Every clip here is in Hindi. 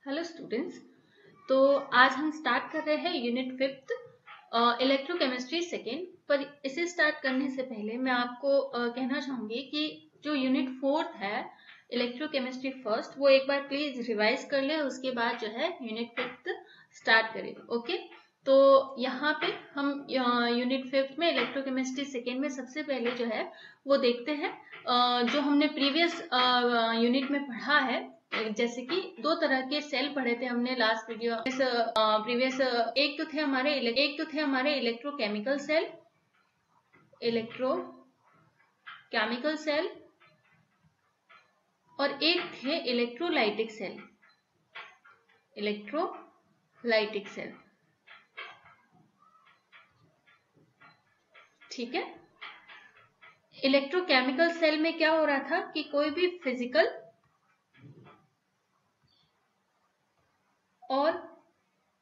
Hello students. तो आज हम स्टार्ट कर रहे हैं यूनिट 5 इलेक्ट्रोकेमिस्ट्री सेकेंड। पर इसे स्टार्ट करने से पहले मैं आपको कहना चाहूंगी कि जो यूनिट 4 है इलेक्ट्रोकेमिस्ट्री फर्स्ट, वो एक बार प्लीज रिवाइज कर ले, उसके बाद जो है यूनिट 5 स्टार्ट करें। ओके, तो यहाँ पे हम यूनिट 5 में इलेक्ट्रोकेमिस्ट्री सेकेंड में सबसे पहले जो है वो देखते हैं जो हमने प्रीवियस यूनिट में पढ़ा है। जैसे कि दो तरह के सेल पढ़े थे हमने लास्ट वीडियो प्रीवियस। एक तो थे हमारे इलेक्ट्रोकेमिकल सेल और एक थे इलेक्ट्रोलाइटिक सेल। ठीक है। इलेक्ट्रोकेमिकल सेल में क्या हो रहा था कि कोई भी फिजिकल और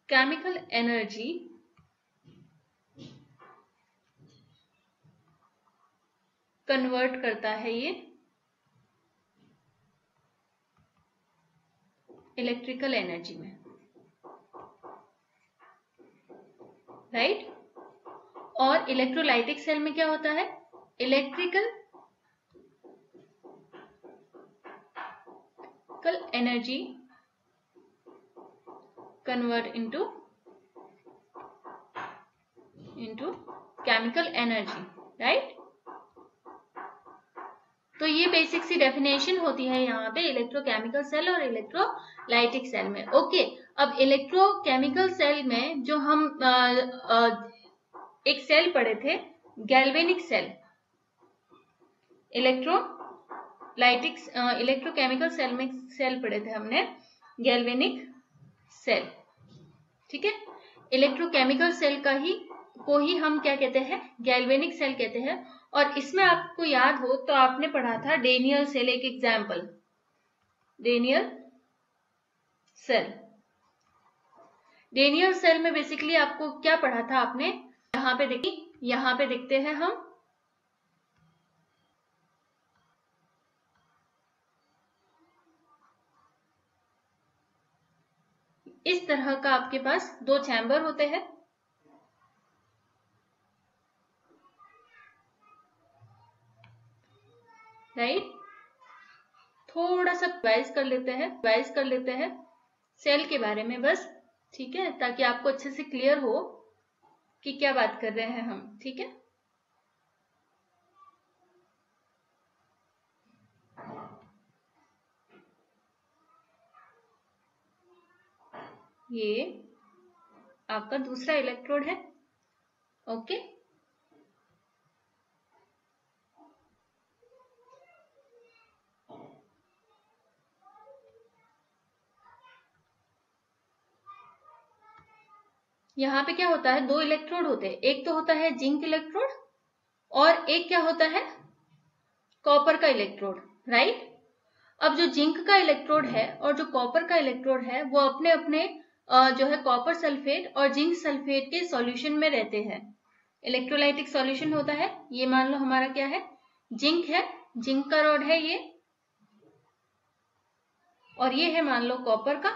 केमिकल एनर्जी कन्वर्ट करता है ये इलेक्ट्रिकल एनर्जी में, राइट। और इलेक्ट्रोलाइटिक सेल में क्या होता है, electrical energy convert into chemical energy, right. तो ये बेसिक सी डेफिनेशन होती है यहाँ पे इलेक्ट्रोकेमिकल सेल और इलेक्ट्रोलाइटिक सेल में। ओके, अब इलेक्ट्रोकेमिकल सेल में जो हम एक सेल पढ़े थे गैल्वेनिक सेल, इलेक्ट्रोकेमिकल सेल में सेल पढ़े थे हमने गैल्वेनिक सेल। ठीक है, इलेक्ट्रोकेमिकल सेल को ही हम क्या कहते हैं, गैल्वेनिक सेल कहते हैं। और इसमें आपको याद हो तो आपने पढ़ा था डेनियल सेल, एक एग्जाम्पल डेनियल सेल में बेसिकली आपको क्या पढ़ा था आपने, यहाँ पे देखते हैं हम इस तरह का आपके पास दो चैम्बर होते हैं, राइट। थोड़ा सा रिवाइज कर लेते हैं सेल के बारे में बस, ठीक है, ताकि आपको अच्छे से क्लियर हो कि क्या बात कर रहे हैं हम। ठीक है, ये आपका दूसरा इलेक्ट्रोड है। ओके, यहाँ पे क्या होता है, दो इलेक्ट्रोड होते हैं, एक तो होता है जिंक इलेक्ट्रोड और एक क्या होता है, कॉपर का इलेक्ट्रोड, राइट। अब जो जिंक का इलेक्ट्रोड है और जो कॉपर का इलेक्ट्रोड है वो अपने अपने जो है कॉपर सल्फेट और जिंक सल्फेट के सॉल्यूशन में रहते हैं। इलेक्ट्रोलाइटिक सॉल्यूशन होता है, ये मान लो हमारा क्या है, जिंक है, जिंक का रॉड है ये, और ये है मान लो कॉपर का।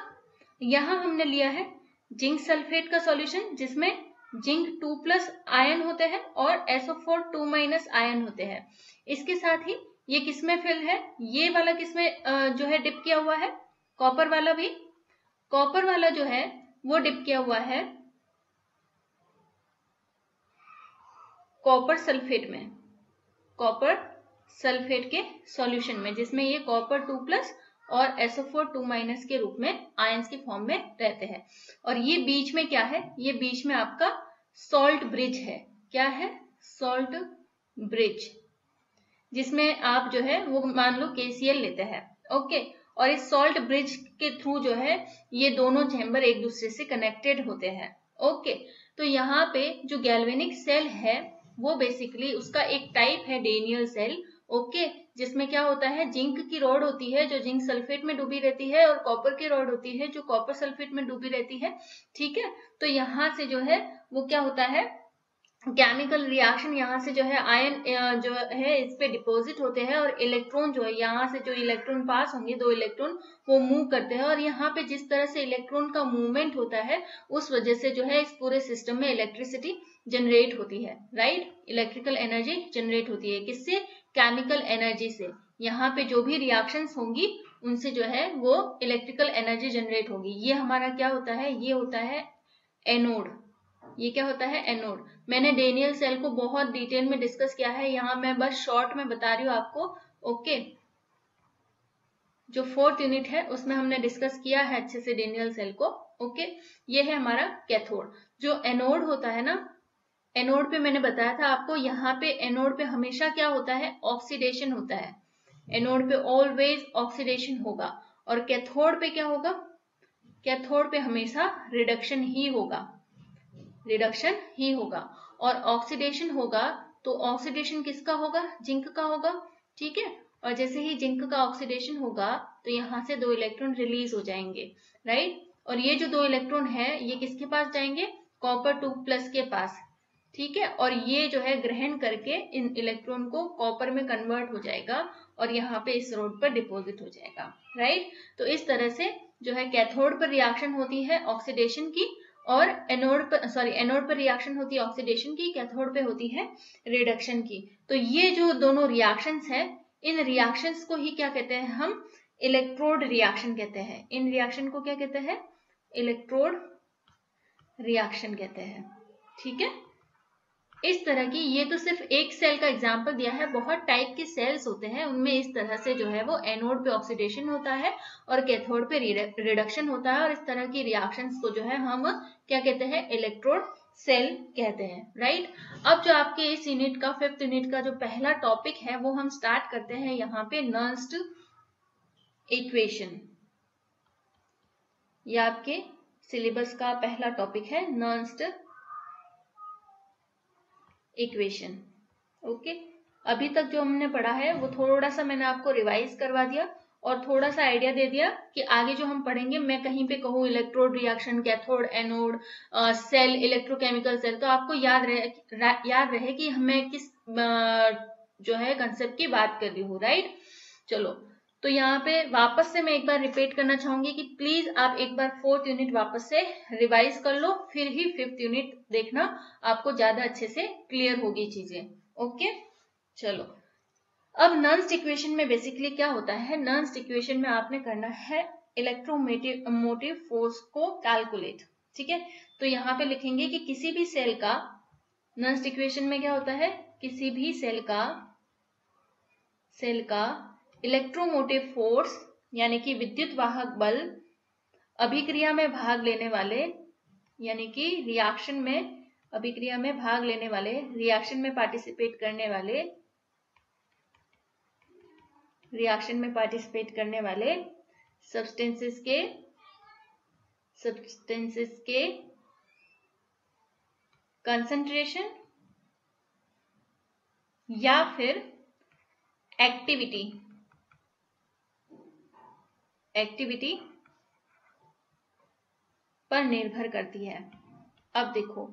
यहां हमने लिया है जिंक सल्फेट का सॉल्यूशन जिसमें जिंक 2+ आयन होते हैं और SO4 2- आयन होते हैं। इसके साथ ही ये किसमें फिल है, ये वाला किसमें जो है डिप किया हुआ है, कॉपर वाला जो है वो डिप किया हुआ है कॉपर सल्फेट के सॉल्यूशन में, जिसमें ये कॉपर 2+ और SO4 2- के रूप में आयंस के फॉर्म में रहते हैं। और ये बीच में क्या है, ये बीच में आपका सॉल्ट ब्रिज है। क्या है, सॉल्ट ब्रिज, जिसमें आप जो है वो मान लो KCl लेते हैं। ओके, और इस सॉल्ट ब्रिज के थ्रू जो है ये दोनों चैम्बर एक दूसरे से कनेक्टेड होते हैं। ओके, तो यहाँ पे जो गैल्वेनिक सेल है वो बेसिकली उसका एक टाइप है डेनियल सेल। ओके, जिसमें क्या होता है, जिंक की रॉड होती है जो जिंक सल्फेट में डूबी रहती है और कॉपर की रॉड होती है जो कॉपर सल्फेट में डूबी रहती है। ठीक है, तो यहाँ से जो है वो क्या होता है, केमिकल रिएक्शन यहाँ से जो है आयन जो है इस पे डिपॉजिट होते हैं और इलेक्ट्रॉन जो है यहाँ से जो इलेक्ट्रॉन पास होंगे 2 इलेक्ट्रॉन वो मूव करते हैं और यहाँ पे जिस तरह से इलेक्ट्रॉन का मूवमेंट होता है उस वजह से जो है इस पूरे सिस्टम में इलेक्ट्रिसिटी जनरेट होती है, राइट। इलेक्ट्रिकल एनर्जी जनरेट होती है किससे? केमिकल एनर्जी से। यहाँ पे जो भी रिएक्शंस होंगी उनसे जो है वो इलेक्ट्रिकल एनर्जी जनरेट होगी। ये हमारा क्या होता है? ये होता है एनोड। ये क्या होता है? एनोड। मैंने डेनियल सेल को बहुत डिटेल में डिस्कस किया है, यहाँ मैं बस शॉर्ट में बता रही हूँ आपको। ओके, जो 4th यूनिट है उसमें हमने डिस्कस किया है अच्छे से डेनियल सेल को। ओके, ये है हमारा कैथोड। जो एनोड होता है ना, एनोड पे मैंने बताया था आपको, यहाँ पे एनोड पे हमेशा क्या होता है? ऑक्सीडेशन होता है। एनोड पे ऑलवेज ऑक्सीडेशन होगा। और कैथोड पे क्या होगा? कैथोड पे हमेशा रिडक्शन ही होगा, रिडक्शन ही होगा। और ऑक्सीडेशन होगा तो ऑक्सीडेशन किसका होगा? जिंक का होगा, ठीक है। और जैसे ही जिंक का ऑक्सीडेशन होगा तो यहाँ से 2 इलेक्ट्रॉन रिलीज हो जाएंगे, राइट। और ये जो 2 इलेक्ट्रॉन है ये किसके पास जाएंगे? कॉपर 2+ के पास, ठीक है। और ये जो है ग्रहण करके इन इलेक्ट्रॉन को कॉपर में कन्वर्ट हो जाएगा और यहाँ पे इस रोड पर डिपॉजिट हो जाएगा, राइट। तो इस तरह से जो है कैथोड पर रिएक्शन होती है ऑक्सीडेशन की, और एनोड पर रिएक्शन होती है ऑक्सीडेशन की, कैथोड पे होती है रिडक्शन की। तो ये जो दोनों रिएक्शंस है, इन रिएक्शंस को ही क्या कहते हैं हम? इलेक्ट्रोड रिएक्शन कहते हैं। इन रिएक्शन को क्या कहते हैं? इलेक्ट्रोड रिएक्शन कहते हैं, ठीक है। इस तरह की, ये तो सिर्फ एक सेल का एग्जांपल दिया है, बहुत टाइप के सेल्स होते हैं उनमें इस तरह से जो है वो एनोड पे ऑक्सीडेशन होता है और कैथोड पे रिडक्शन होता है। और इस तरह की रिएक्शंस को जो है हम क्या कहते हैं? इलेक्ट्रोड सेल कहते हैं, राइट। अब जो आपके इस यूनिट का 5th यूनिट का जो पहला टॉपिक है वो हम स्टार्ट करते हैं यहाँ पे नर्न्स्ट इक्वेशन। ये आपके सिलेबस का पहला टॉपिक है नर्न्स्ट इक्वेशन। ओके, अभी तक जो हमने पढ़ा है वो थोड़ा सा मैंने आपको रिवाइज करवा दिया और थोड़ा सा आइडिया दे दिया कि आगे जो हम पढ़ेंगे, मैं कहीं पे कहूँ electrode reaction, cathode, anode, cell, electrochemical cell, तो आपको याद रहे कि मैं किस जो है कंसेप्ट की बात कर रही हूँ, राइट। चलो, तो यहाँ पे वापस से मैं एक बार रिपीट करना चाहूंगी कि प्लीज आप एक बार 4th यूनिट वापस से रिवाइज कर लो, फिर ही 5th यूनिट देखना, आपको ज्यादा अच्छे से क्लियर होगी चीजें। ओके, चलो। अब नर्न्स्ट इक्वेशन में बेसिकली क्या होता है? नर्न्स्ट इक्वेशन में आपने करना है इलेक्ट्रोमोटिव फोर्स को कैलकुलेट, ठीक है। तो यहाँ पे लिखेंगे कि किसी भी सेल का, नर्न्स्ट इक्वेशन में क्या होता है? किसी भी सेल का इलेक्ट्रोमोटिव फोर्स यानी कि विद्युत वाहक बल अभिक्रिया में भाग लेने वाले, यानी कि रिएक्शन में पार्टिसिपेट करने वाले सब्सटेंसेस के कंसंट्रेशन या फिर एक्टिविटी पर निर्भर करती है। अब देखो,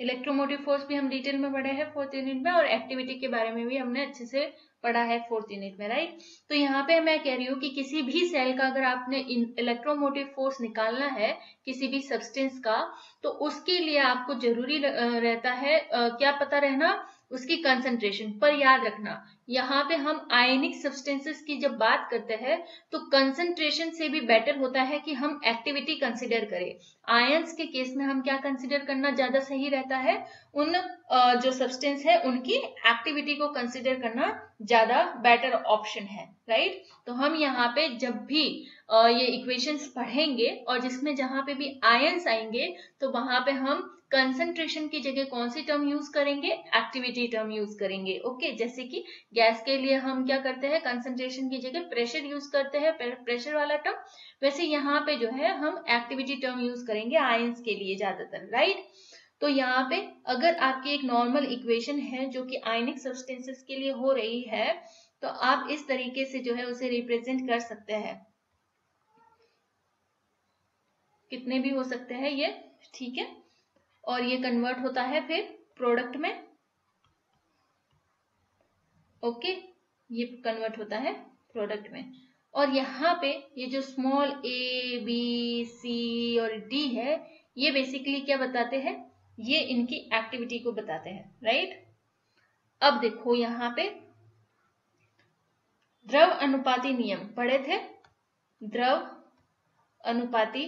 इलेक्ट्रोमोटिव फोर्स भी हम डिटेल में पढ़े हैं 4th यूनिट में, और एक्टिविटी के बारे में भी हमने अच्छे से पढ़ा है 4th यूनिट में, राइट। तो यहाँ पे मैं कह रही हूँ कि किसी भी सेल का अगर आपने इलेक्ट्रोमोटिव फोर्स निकालना है किसी भी सब्सटेंस का, तो उसके लिए आपको जरूरी रहता है क्या पता रहना? उसकी कंसंट्रेशन। पर याद रखना, यहाँ पे हम आयनिक सब्सटेंसेस की जब बात करते हैं तो कंसंट्रेशन से भी बेटर होता है कि हम एक्टिविटी कंसिडर करें। आयंस के केस में हम क्या कंसिडर करना ज्यादा सही रहता है? उन जो सब्सटेंस है उनकी एक्टिविटी को कंसिडर करना ज्यादा बेटर ऑप्शन है, राइट। तो हम यहाँ पे जब भी ये इक्वेशंस पढ़ेंगे और जिसमें जहां पे भी आयंस आएंगे तो वहां पे हम कंसंट्रेशन की जगह कौन सी टर्म यूज करेंगे? एक्टिविटी टर्म यूज करेंगे। ओके, जैसे कि गैस के लिए हम क्या करते हैं? कंसंट्रेशन की जगह प्रेशर यूज करते हैं, प्रेशर वाला टर्म, वैसे यहाँ पे जो है हम एक्टिविटी टर्म यूज करेंगे आयंस के लिए ज्यादातर, राइट। तो यहाँ पे अगर आपकी एक नॉर्मल इक्वेशन है जो कि आयनिक सब्सटेंसेस के लिए हो रही है, तो आप इस तरीके से जो है उसे रिप्रेजेंट कर सकते हैं। कितने भी हो सकते हैं ये, ठीक है। और ये कन्वर्ट होता है फिर प्रोडक्ट में। ओके, ये कन्वर्ट होता है प्रोडक्ट में। और यहाँ पे ये जो स्मॉल a b c और d है, ये बेसिकली क्या बताते हैं, ये इनकी एक्टिविटी को बताते हैं, राइट। अब देखो यहाँ पे द्रव अनुपाती नियम पढ़े थे, द्रव अनुपाती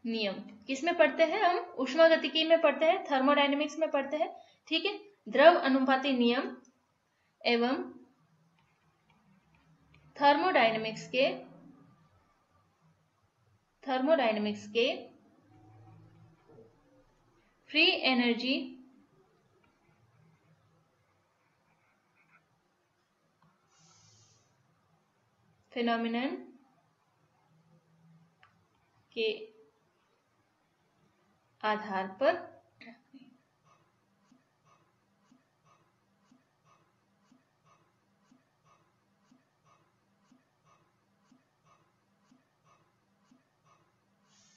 नियम किसमें पढ़ते हैं हम, ऊष्मागतिकी में पढ़ते हैं, थर्मोडायनेमिक्स में पढ़ते हैं, ठीक है। द्रव अनुपाती नियम एवं थर्मोडायनेमिक्स के फ्री एनर्जी फिनोमिनन के आधार पर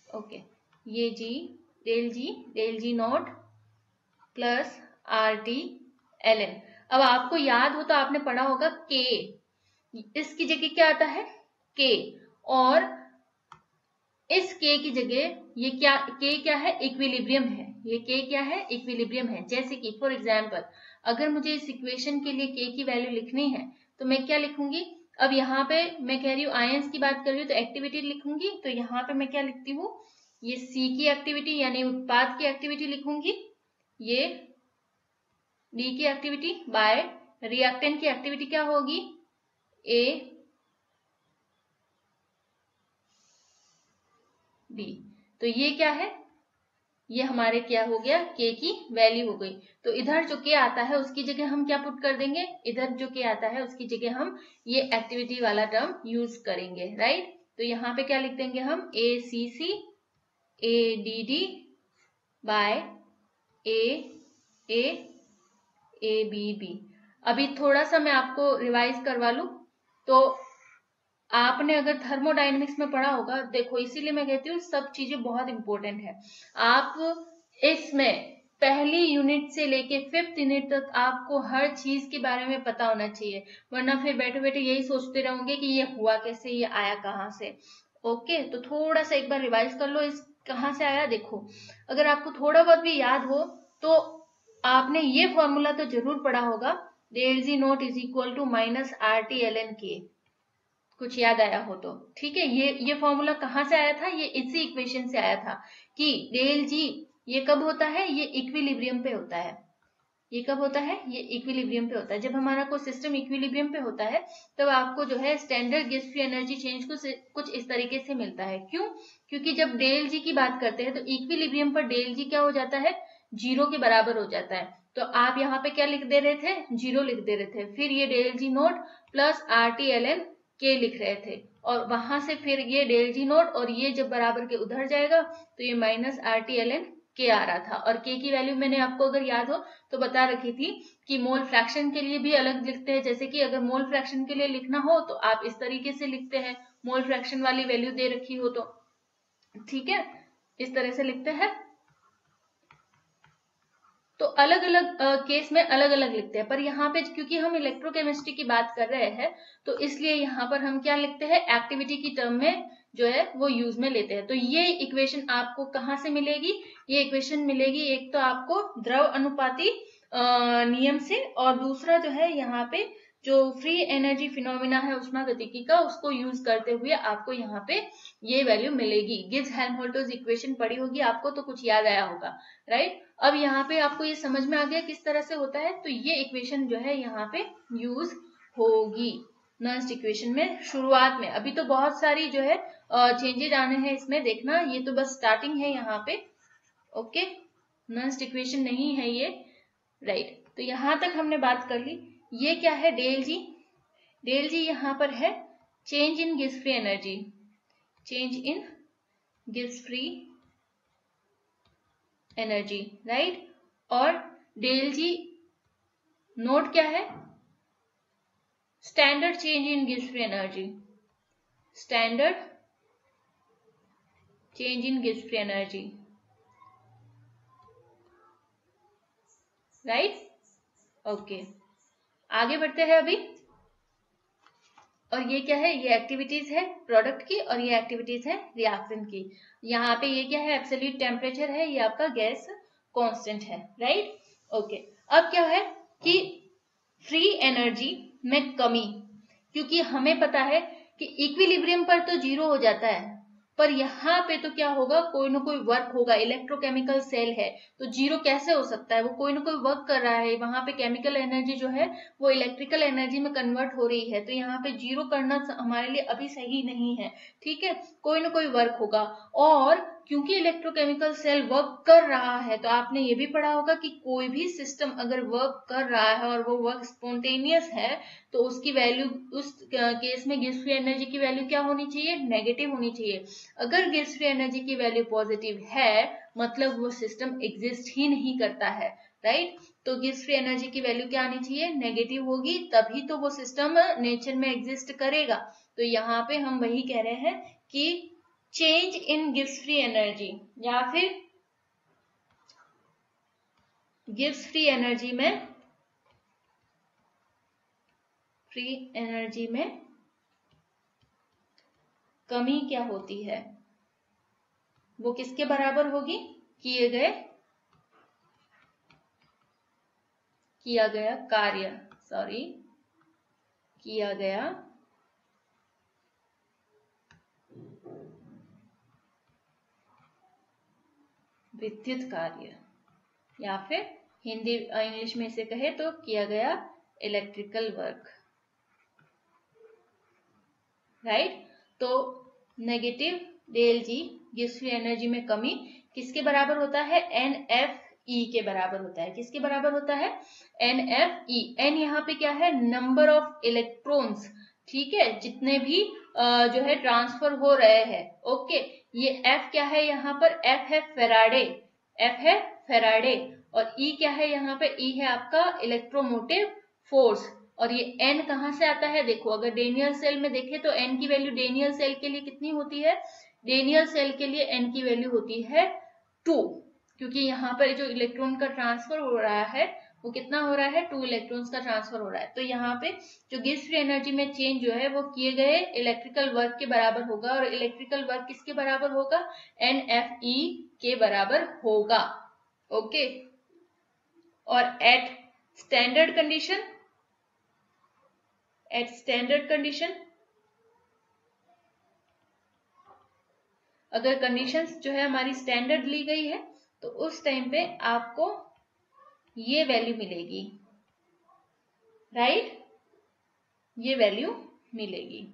ओके, ये del G not plus R T L N. अब आपको याद हो तो आपने पढ़ा होगा के, इसकी जगह क्या आता है के, और इस के की जगह ये क्या है, इक्विलिब्रियम है। ये के क्या है, इक्विलिब्रियम है। जैसे कि फॉर एग्जाम्पल अगर मुझे इस इक्वेशन के लिए के की वैल्यू लिखनी है तो मैं क्या लिखूंगी, अब यहाँ पे मैं कह रही हूँ आयंस की बात कर रही हूँ तो एक्टिविटी लिखूंगी, तो यहाँ पे मैं क्या लिखती हूँ, ये सी की एक्टिविटी यानी उत्पाद की एक्टिविटी लिखूंगी, ये डी की एक्टिविटी बाय रिएक्टेंट की एक्टिविटी क्या होगी, ए बी। तो ये क्या है, ये हमारे क्या हो गया, के की वैल्यू हो गई। तो इधर जो के आता है उसकी जगह हम क्या पुट कर देंगे, इधर जो के आता है उसकी जगह हम ये एक्टिविटी वाला टर्म यूज करेंगे, राइट। तो यहाँ पे क्या लिख देंगे हम, A C C A D D by A B B. अभी थोड़ा सा मैं आपको रिवाइज करवा लूं, तो आपने अगर थर्मोडायनेमिक्स में पढ़ा होगा, देखो इसीलिए मैं कहती हूँ सब चीजें बहुत इंपॉर्टेंट है। आप इसमें पहली यूनिट से लेके 5th यूनिट तक आपको हर चीज के बारे में पता होना चाहिए, वरना फिर बैठे बैठे यही सोचते रहोगे कि ये हुआ कैसे, ये आया कहाँ से। ओके, तो थोड़ा सा एक बार रिवाइज कर लो, इस कहाँ से आया देखो। अगर आपको थोड़ा बहुत भी याद हो तो आपने ये फॉर्मूला तो जरूर पढ़ा होगा, del G not is equal to minus R T L N K, कुछ याद आया हो तो ठीक है। ये फॉर्मूला कहाँ से आया था, ये इसी इक्वेशन से आया था कि डेल जी ये कब होता है, ये इक्विलिब्रियम पे होता है। ये कब होता है, ये इक्विलिब्रियम पे होता है। जब हमारा कोई सिस्टम इक्विलिब्रियम पे होता है तब आपको जो है standard gas free energy change कुछ इस तरीके से मिलता है। क्यों, क्योंकि जब डेल जी की बात करते हैं तो इक्विलिब्रियम पर डेल जी क्या हो जाता है, जीरो के बराबर हो जाता है। तो आप यहाँ पे क्या लिख दे रहे थे, जीरो लिख दे रहे थे, फिर ये del G naught plus R T L N K लिख रहे थे, और वहां से फिर ये डेल जी नोट और ये जब बराबर के उधर जाएगा तो ये minus R T L N K आ रहा था। और के की वैल्यू मैंने आपको अगर याद हो तो बता रखी थी कि मोल फ्रैक्शन के लिए भी अलग लिखते हैं। जैसे कि अगर मोल फ्रैक्शन के लिए लिखना हो तो आप इस तरीके से लिखते हैं, मोल फ्रैक्शन वाली वैल्यू दे रखी हो तो, ठीक है, इस तरह से लिखते हैं। तो अलग अलग केस में अलग अलग लिखते हैं, पर यहाँ पे क्योंकि हम इलेक्ट्रोकेमिस्ट्री की बात कर रहे हैं तो इसलिए यहाँ पर हम क्या लिखते हैं, एक्टिविटी की टर्म में जो है वो यूज में लेते हैं। तो ये इक्वेशन आपको कहाँ से मिलेगी, ये इक्वेशन मिलेगी एक तो आपको द्रव अनुपाती नियम से, और दूसरा जो है यहाँ पे जो फ्री एनर्जी फिनोमिना है ऊष्मागतिकी का, उसको यूज करते हुए आपको यहाँ पे ये वैल्यू मिलेगी। गिब्स हेल्महोल्ट्ज इक्वेशन पढ़ी होगी आपको तो कुछ याद आया होगा, राइट। अब यहाँ पे आपको ये समझ में आ गया किस तरह से होता है, तो ये इक्वेशन जो है यहाँ पे यूज होगी नर्स्ट इक्वेशन में शुरुआत में। अभी तो बहुत सारी जो है चेंजेज आने हैं इसमें, देखना, ये तो बस स्टार्टिंग है यहाँ पे। ओके, नर्स्ट इक्वेशन नहीं है ये, राइट। तो यहां तक हमने बात कर ली। ये क्या है, डेल जी, डेल जी यहाँ पर है change in Gibbs free energy, change in Gibbs free energy, right. और डेल जी नोट क्या है, standard change in Gibbs free energy, standard change in Gibbs free energy, right. Okay, आगे बढ़ते हैं अभी। और ये क्या है, ये एक्टिविटीज है प्रोडक्ट की और ये एक्टिविटीज है रिएक्शन की। यहाँ पे ये क्या है, एब्सोल्यूट टेम्परेचर है, ये आपका गैस कांस्टेंट है, राइट। ओके, अब क्या है कि फ्री एनर्जी में कमी, क्योंकि हमें पता है कि इक्विलिब्रियम पर तो जीरो हो जाता है, पर यहाँ पे तो क्या होगा, कोई ना कोई वर्क होगा। इलेक्ट्रोकेमिकल सेल है तो जीरो कैसे हो सकता है, वो कोई ना कोई वर्क कर रहा है, वहां पे केमिकल एनर्जी जो है वो इलेक्ट्रिकल एनर्जी में कन्वर्ट हो रही है, तो यहाँ पे जीरो करना हमारे लिए अभी सही नहीं है, ठीक है। कोई ना कोई वर्क होगा, और क्योंकि इलेक्ट्रोकेमिकल सेल वर्क कर रहा है, तो आपने ये भी पढ़ा होगा कि कोई भी सिस्टम अगर वर्क कर रहा है और वो वर्क स्पॉन्टेनियस है, तो उसकी वैल्यू, उस केस में गिब्स फ्री एनर्जी की वैल्यू क्या होनी चाहिए, नेगेटिव होनी चाहिए। अगर गिब्स फ्री एनर्जी की वैल्यू पॉजिटिव है, मतलब वो सिस्टम एग्जिस्ट ही नहीं करता है, राइट। तो गिब्स फ्री एनर्जी की वैल्यू क्या आनी चाहिए, नेगेटिव होगी, तभी तो वो सिस्टम नेचर में एग्जिस्ट करेगा। तो यहाँ पे हम वही कह रहे हैं कि change in Gibbs free energy, या फिर गिब्स फ्री एनर्जी में कमी क्या होती है, वो किसके बराबर होगी, किया गया विद्युत कार्य, या फिर हिंदी इंग्लिश में इसे कहे तो किया गया इलेक्ट्रिकल वर्क, राइट। तो नेगेटिव डेल जी गिब्स फ्री एनर्जी में कमी किसके बराबर होता है, NFE के बराबर होता है। किसके बराबर होता है, NFE। N यहाँ पे क्या है, नंबर ऑफ इलेक्ट्रॉन्स, ठीक है, जितने भी जो है ट्रांसफर हो रहे हैं। ओके, ये F क्या है, यहाँ पर F है फेराडे, और E क्या है, यहाँ पे E है आपका इलेक्ट्रोमोटिव फोर्स। और ये N कहाँ से आता है, देखो अगर डेनियल सेल में देखें तो N की वैल्यू डेनियल सेल के लिए कितनी होती है, डेनियल सेल के लिए N की वैल्यू होती है 2, क्योंकि यहाँ पर जो इलेक्ट्रॉन का ट्रांसफर हो रहा है वो कितना हो रहा है, 2 इलेक्ट्रॉन्स का ट्रांसफर हो रहा है। तो यहाँ पे जो गिब्स फ्री एनर्जी में चेंज जो है वो किए गए इलेक्ट्रिकल वर्क के बराबर होगा, और इलेक्ट्रिकल वर्क किसके बराबर होगा, NFE के बराबर होगा। ओके, और एट स्टैंडर्ड कंडीशन, अगर कंडीशंस जो है हमारी स्टैंडर्ड ली गई है, तो उस टाइम पे आपको ये वैल्यू मिलेगी, राइट, ये वैल्यू मिलेगी।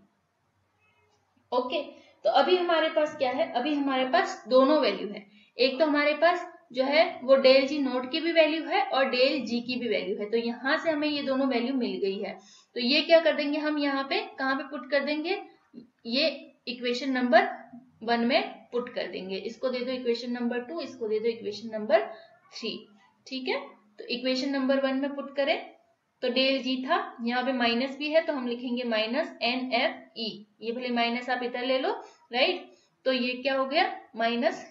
ओके, तो अभी हमारे पास क्या है, अभी हमारे पास दोनों वैल्यू है। एक तो हमारे पास जो है वो डेल जी नोट की भी वैल्यू है और डेल जी की भी वैल्यू है, तो यहां से हमें ये दोनों वैल्यू मिल गई है। तो ये क्या कर देंगे हम, यहाँ पे कहाँ पे पुट कर देंगे, ये इक्वेशन नंबर 1 में पुट कर देंगे। इसको दे दो इक्वेशन नंबर 2, इसको दे दो इक्वेशन नंबर 3, ठीक है। तो इक्वेशन नंबर 1 में पुट करें तो डेल जी था, यहाँ पे माइनस भी है तो हम लिखेंगे माइनस NFE, ये भले माइनस आप इधर ले लो, राइट। तो ये क्या हो गया, माइनस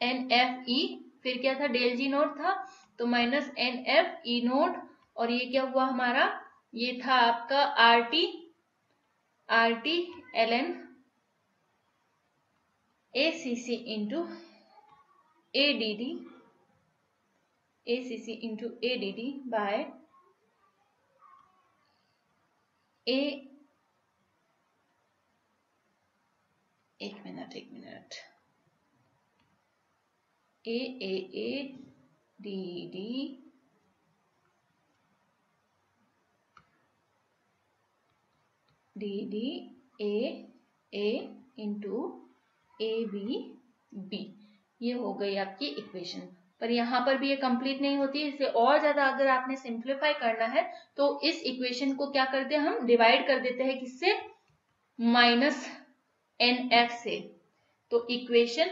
NFE, फिर क्या था, डेल जी नोट था, तो माइनस NFE नोट, और ये क्या हुआ हमारा, ये था आपका RT ln ACC into ADD by एक मिनट DDA इंटू ABB, ये हो गई आपकी इक्वेशन। पर यहाँ पर भी ये कंप्लीट नहीं होती है, इसे और ज्यादा अगर आपने सिंप्लीफाई करना है तो इस इक्वेशन को क्या करते हैं, हम डिवाइड कर देते हैं किससे, माइनस NF से। तो इक्वेशन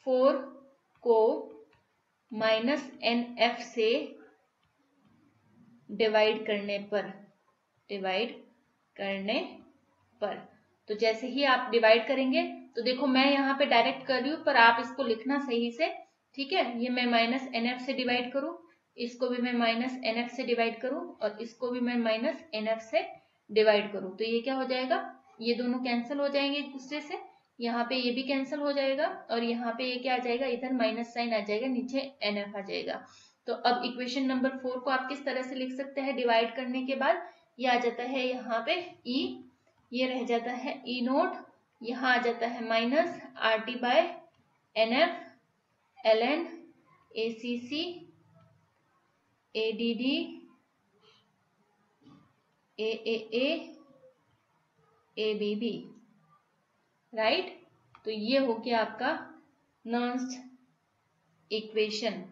4 को माइनस NF से डिवाइड करने पर तो जैसे ही आप डिवाइड करेंगे, तो देखो मैं यहाँ पे डायरेक्ट कर रही हूँ, पर आप इसको लिखना सही से, ठीक है। ये मैं माइनस NF से डिवाइड करूँ इसको भी मैं माइनस NF से डिवाइड करूं और इसको भी मैं माइनस NF से डिवाइड करूं तो ये क्या हो जाएगा, ये दोनों कैंसिल हो जाएंगे एक दूसरे से, यहाँ पे ये भी कैंसिल हो जाएगा और यहाँ पे ये क्या आ जाएगा, इधर माइनस साइन आ जाएगा, नीचे NF आ जाएगा। तो अब इक्वेशन नंबर 4 को आप किस तरह से लिख सकते हैं, डिवाइड करने के बाद ये आ जाता है यहाँ पे E, ये रह जाता है E नोट, यहाँ आ जाता है minus RT by NF ln ACC ADD AAA ABB, right. तो ये हो गया आपका नर्स्ड इक्वेशन,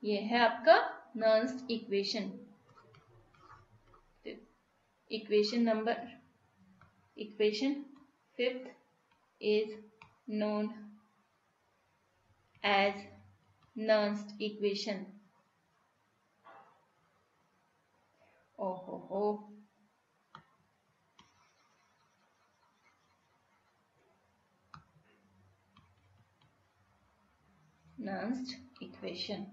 ये है आपका nursed equation. Equation 5th is known as nursed equation. ओहो, नर्स्ड इक्वेशन,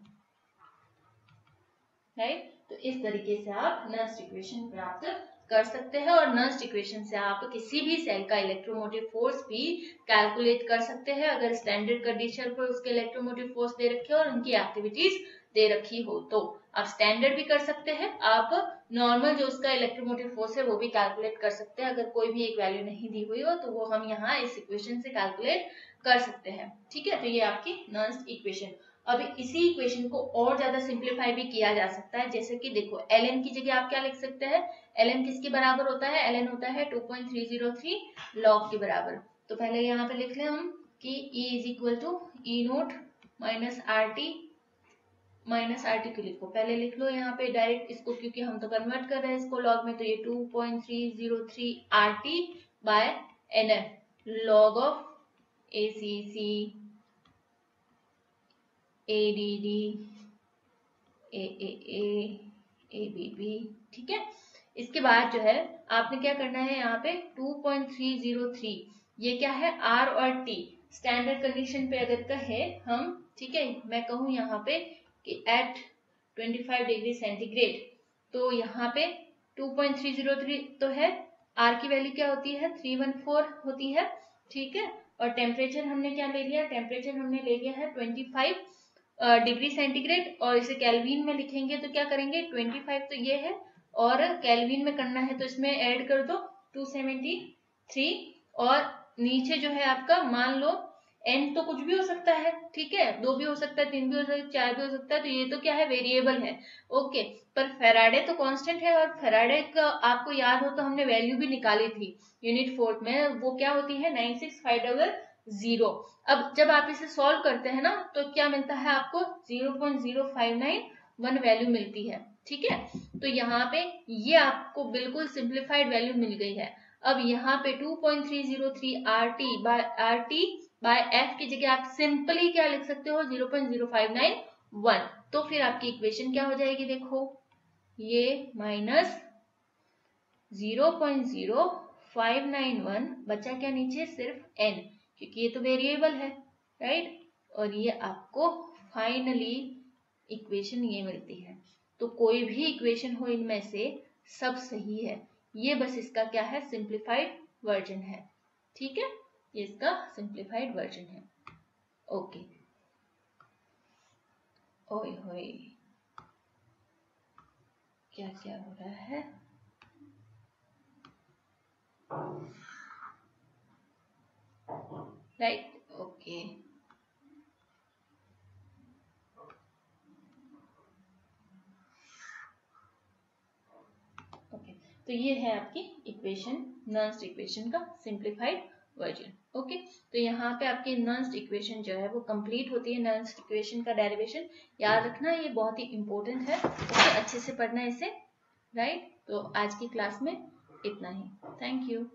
राइट। तो इस तरीके से आप नर्स्ड इक्वेशन प्राप्त कर सकते हैं और नर्स्ड इक्वेशन से आप किसी भी सेल का इलेक्ट्रोमोटिव फोर्स भी कैलकुलेट कर सकते हैं अगर स्टैंडर्ड कंडीशन पर उसके इलेक्ट्रोमोटिव फोर्स दे रखे हो और उनकी एक्टिविटीज दे रखी हो तो आप स्टैंडर्ड भी कर सकते हैं, आप नॉर्मल जो उसका इलेक्ट्रोमोटिव फोर्स है वो भी कैलकुलेट कर सकते हैं। अगर कोई भी एक वैल्यू नहीं दी हुई हो तो वो हम यहाँ इस इक्वेशन से कैलकुलेट कर सकते हैं, ठीक है। तो ये आपकी नर्स्ड इक्वेशन। अभी इसी इक्वेशन को और ज्यादा सिंप्लीफाई भी किया जा सकता है, जैसे कि देखो ln की जगह आप क्या लिख सकते हैं, ln किसके बराबर होता है, ln होता है 2.303 log के बराबर। तो पहले यहाँ पे लिख लें हम कि E is equal to E naught minus RT क्यों लिखो, पहले लिख लो यहाँ पे डायरेक्ट इसको, क्योंकि हम तो कन्वर्ट कर रहे हैं इसको लॉग में, तो ये 2.303 RT by NF log of ACC ADD AAA ABB, ठीक है। इसके बाद जो है आपने क्या करना है, यहाँ पे 2.303 ये क्या है, R और T स्टैंडर्ड कंडीशन पे अगर कहे हम, ठीक है, मैं कहूँ यहाँ पे कि एट 25 डिग्री सेंटीग्रेड, तो यहाँ पे 2.303 तो है, R की वैल्यू क्या होती है 314 होती है, ठीक है। और टेम्परेचर हमने क्या ले लिया, टेम्परेचर हमने ले लिया है 25 डिग्री सेंटीग्रेड, और इसे केल्विन में लिखेंगे तो क्या करेंगे 25 तो ये है, और केल्विन में करना है तो इसमें ऐड कर दो 273, और नीचे जो है आपका मान लो n तो कुछ भी हो सकता है, ठीक है, 2 भी हो सकता है, 3 भी हो सकता है, 4 भी हो सकता है, तो ये तो क्या है वेरिएबल है, ओके। पर फेराडे तो कांस्टेंट है, और फेराडे का आपको याद हो तो हमने वैल्यू भी निकाली थी यूनिट 4 में, वो क्या होती है 96500। अब जब आप इसे सॉल्व करते हैं ना तो क्या मिलता है आपको 0.0591 वैल्यू मिलती है, ठीक है। तो यहाँ पे ये आपको बिल्कुल सिंप्लीफाइड वैल्यू मिल गई है। अब यहाँ पे 2.303 RT बाय F की जगह आप सिंपली क्या लिख सकते हो 0.0591, तो फिर आपकी इक्वेशन क्या हो जाएगी, देखो ये माइनस 0.0591 बचा क्या नीचे सिर्फ n, क्योंकि ये तो वेरिएबल है, राइट। और ये आपको फाइनली इक्वेशन ये मिलती है। तो कोई भी इक्वेशन हो इनमें से सब सही है, ये बस इसका क्या है सिंप्लीफाइड वर्जन है, ठीक है, ये इसका सिंप्लीफाइड वर्जन है, ओके। ओए होए क्या क्या हो रहा है, राइट, ओके। तो ये है आपकी इक्वेशन, नर्स्ड इक्वेशन का सिंप्लीफाइड वर्जन, ओके। तो यहाँ पे आपकी नर्स्ड इक्वेशन जो है वो कंप्लीट होती है। नर्स्ड इक्वेशन का डेरिवेशन याद रखना, ये बहुत ही इंपॉर्टेंट है, ओके, अच्छे से पढ़ना इसे, राइट। तो आज की क्लास में इतना ही, थैंक यू।